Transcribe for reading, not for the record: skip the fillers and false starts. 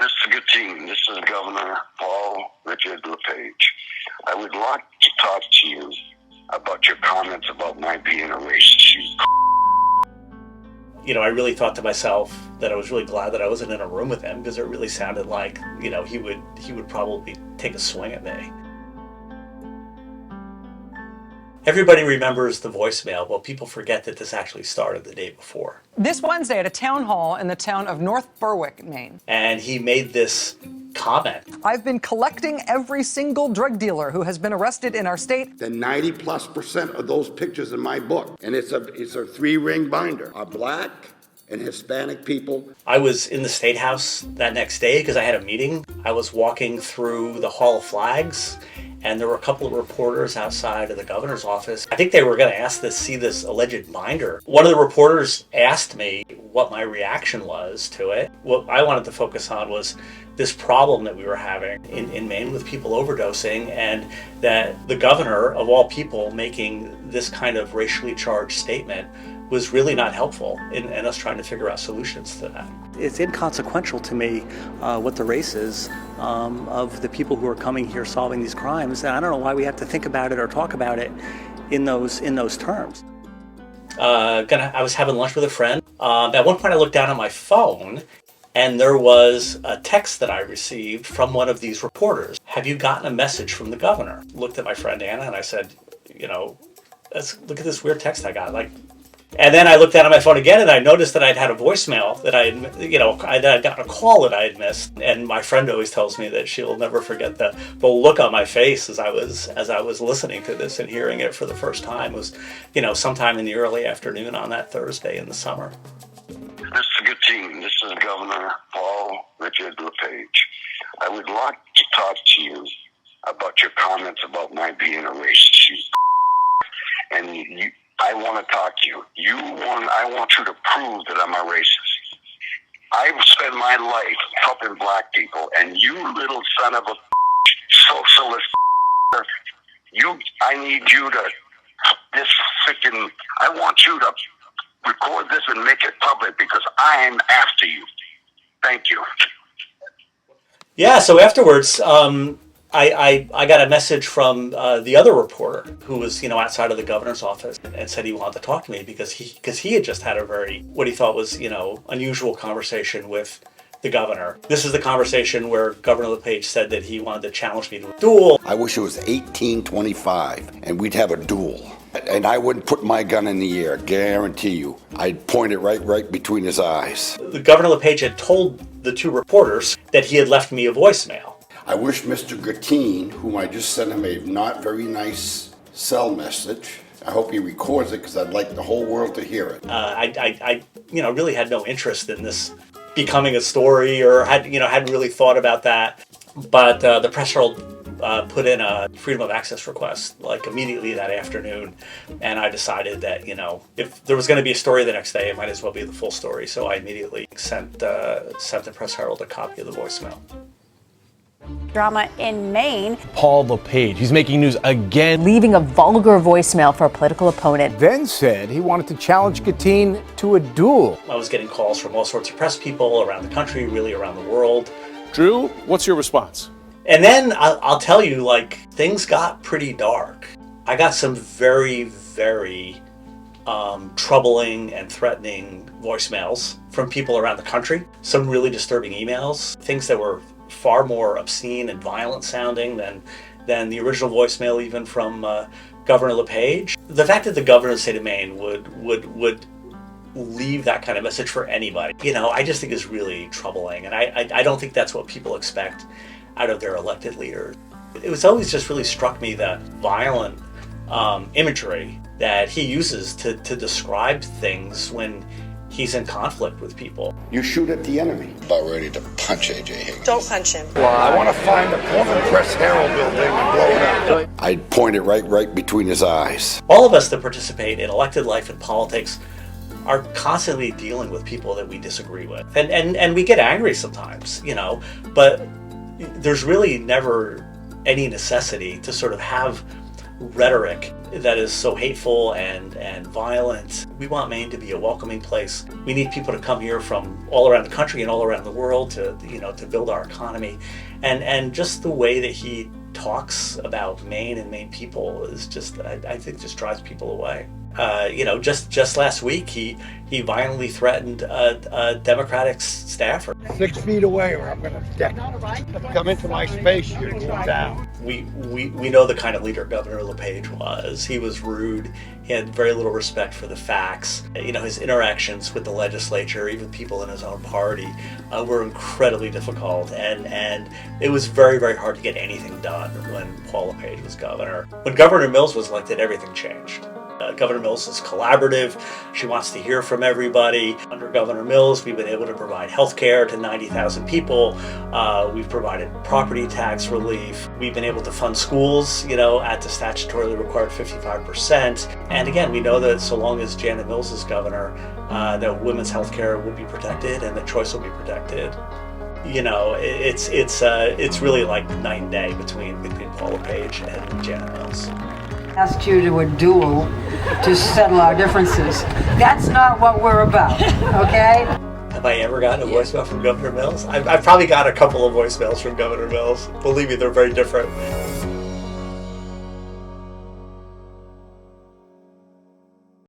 Mr. Gattine, this is Governor Paul Richard LePage. I would like to talk to you about your comments about my being a racist. I really thought to myself that I was really glad that I wasn't in a room with him, because it really sounded like, he would probably take a swing at me. Everybody remembers the voicemail, but people forget that this actually started the day before. This Wednesday at a town hall in the town of North Berwick, Maine. And he made this comment. I've been collecting every single drug dealer who has been arrested in our state. The 90+% of those pictures in my book, and it's a 3-ring binder, are black and Hispanic people. I was in the State House that next day because I had a meeting. I was walking through the Hall of Flags, and there were a couple of reporters outside of the governor's office. I think they were going to see this alleged binder. One of the reporters asked me what my reaction was to it. What I wanted to focus on was this problem that we were having in Maine with people overdosing, and that the governor, of all people, making this kind of racially charged statement was really not helpful in us trying to figure out solutions to that. It's inconsequential to me what the race is of the people who are coming here solving these crimes, and I don't know why we have to think about it or talk about it in those terms. I was having lunch with a friend. At one point I looked down at my phone, and there was a text that I received from one of these reporters. Have you gotten a message from the governor? Looked at my friend Anna and I said, look at this weird text I got. And then I looked down at my phone again, and I noticed that I'd had a voicemail that I'd gotten a call that I had missed. And my friend always tells me that she'll never forget the look on my face as I was listening to this and hearing it for the first time. It was, sometime in the early afternoon on that Thursday in the summer. Mr. Gattine, this is Governor Paul Richard LePage. I would like to talk to you about your comments about my being a racist. I want to talk to you. I want you to prove that I'm a racist. I've spent my life helping black people, and you little son of a socialist, I need you to, I want you to record this and make it public, because I'm after you. Thank you. Yeah, so afterwards, I got a message from the other reporter who was, outside of the governor's office, and said he wanted to talk to me because he had just had what he thought was, unusual conversation with the governor. This is the conversation where Governor LePage said that he wanted to challenge me to a duel. I wish it was 1825 and we'd have a duel. And I wouldn't put my gun in the air, guarantee you. I'd point it right between his eyes. The Governor LePage had told the two reporters that he had left me a voicemail. I wish Mr. Gattine, whom I just sent him a not very nice cell message, I hope he records it, because I'd like the whole world to hear it. I really had no interest in this becoming a story, or hadn't really thought about that. But the Press Herald put in a freedom of access request immediately that afternoon, and I decided that if there was going to be a story the next day, it might as well be the full story. So I immediately sent the Press Herald a copy of the voicemail. Drama in Maine. Paul LePage, he's making news again. Leaving a vulgar voicemail for a political opponent. Then said he wanted to challenge Gattine to a duel. I was getting calls from all sorts of press people around the country, really around the world. Drew, what's your response? And then I'll tell you, things got pretty dark. I got some very, very troubling and threatening voicemails from people around the country. Some really disturbing emails, things that were far more obscene and violent sounding than the original voicemail, even from Governor LePage. The fact that the governor of the state of Maine would leave that kind of message for anybody, I just think is really troubling. And I don't think that's what people expect out of their elected leaders. It was always just really struck me the violent imagery that he uses to describe things when he's in conflict with people. You shoot at the enemy. About ready to punch A.J. Higgins. Don't punch him. I want to find the former Press Herald building and blow it up. I'd point it right between his eyes. All of us that participate in elected life and politics are constantly dealing with people that we disagree with. And we get angry sometimes, but there's really never any necessity to sort of have rhetoric that is so hateful and violent. We want Maine to be a welcoming place. We need people to come here from all around the country and all around the world to, to build our economy. And just the way that he talks about Maine and Maine people is just, I think, just drives people away. Just last week, he violently threatened a Democratic staffer. 6 feet away or I'm going to deck. Come into my space, you're down. We know the kind of leader Governor LePage was. He was rude. He had very little respect for the facts. His interactions with the legislature, even people in his own party, were incredibly difficult. And it was very, very hard to get anything done when Paul LePage was governor. When Governor Mills was elected, everything changed. Governor Mills is collaborative. She wants to hear from everybody. Under Governor Mills, we've been able to provide health care to 90,000 people. We've provided property tax relief. We've been able to fund schools, at the statutorily required 55%. And again, we know that so long as Janet Mills is governor, that women's health care will be protected and that choice will be protected. It's really like night and day between Paul LePage and Janet Mills. Asked you to a duel to settle our differences. That's not what we're about, okay? Have I ever gotten a voicemail from Governor Mills? I've probably got a couple of voicemails from Governor Mills. Believe me, they're very different.